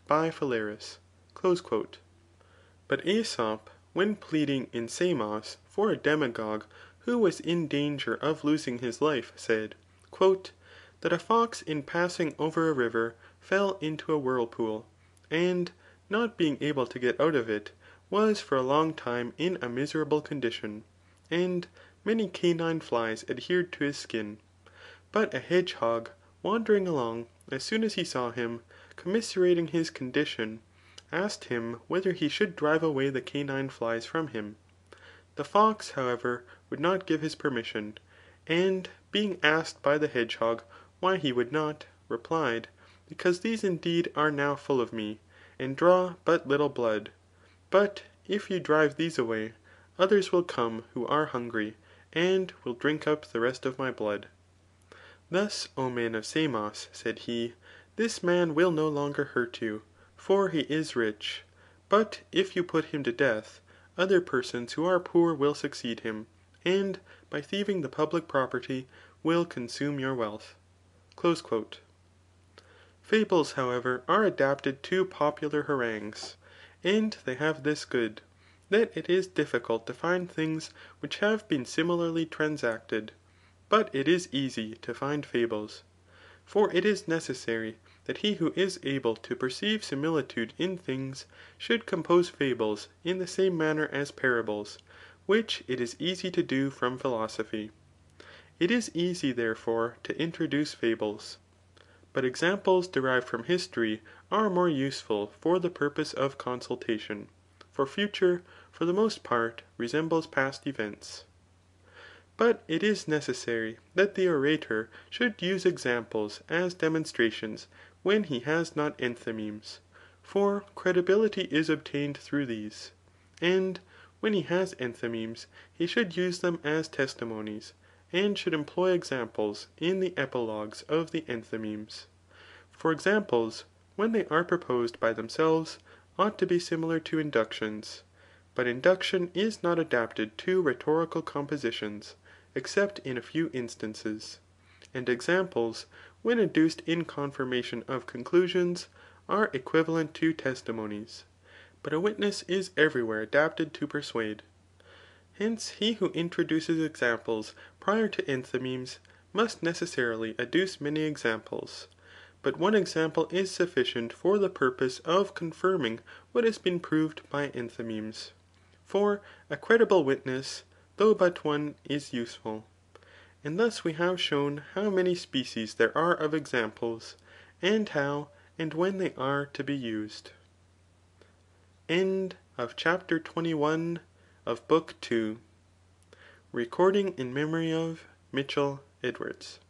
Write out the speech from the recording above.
by Phalaris." But Aesop, when pleading in Samos for a demagogue who was in danger of losing his life, said, That a fox in passing over a river fell into a whirlpool, and not being able to get out of it, was for a long time in a miserable condition, and many canine flies adhered to his skin. But a hedgehog wandering along, as soon as he saw him, commiserating his condition, asked him whether he should drive away the canine flies from him. The fox, however, would not give his permission, and being asked by the hedgehog why he would not, replied, because these indeed are now full of me, and draw but little blood ; but if you drive these away, others will come who are hungry, and will drink up the rest of my blood. Thus, O men of Samos, said he, this man will no longer hurt you, for he is rich ; but if you put him to death, other persons who are poor will succeed him, and by thieving the public property will consume your wealth." Fables, however, are adapted to popular harangues ; and they have this good, that it is difficult to find things which have been similarly transacted, but it is easy to find fables. For it is necessary that he who is able to perceive similitude in things should compose fables in the same manner as parables, which it is easy to do from philosophy. It is easy, therefore, to introduce fables. But examples derived from history are more useful for the purpose of consultation ; for future, for the most part, resembles past events. But it is necessary that the orator should use examples as demonstrations when he has not enthymemes ; for credibility is obtained through these. And when he has enthymemes, he should use them as testimonies, and should employ examples in the epilogues of the enthymemes. For examples, when they are proposed by themselves, ought to be similar to inductions ; but induction is not adapted to rhetorical compositions, except in a few instances. And examples, when adduced in confirmation of conclusions, are equivalent to testimonies. But a witness is every where adapted to persuade. Hence, he who introduces examples prior to enthymemes must necessarily adduce many examples. But one example is sufficient for the purpose of confirming what has been proved by enthymemes. For a credible witness, though but one, is useful. And thus we have shown how many species there are of examples, and how and when they are to be used. End of Chapter 21 of Book 2. Recording in memory of Mitchell Edwards.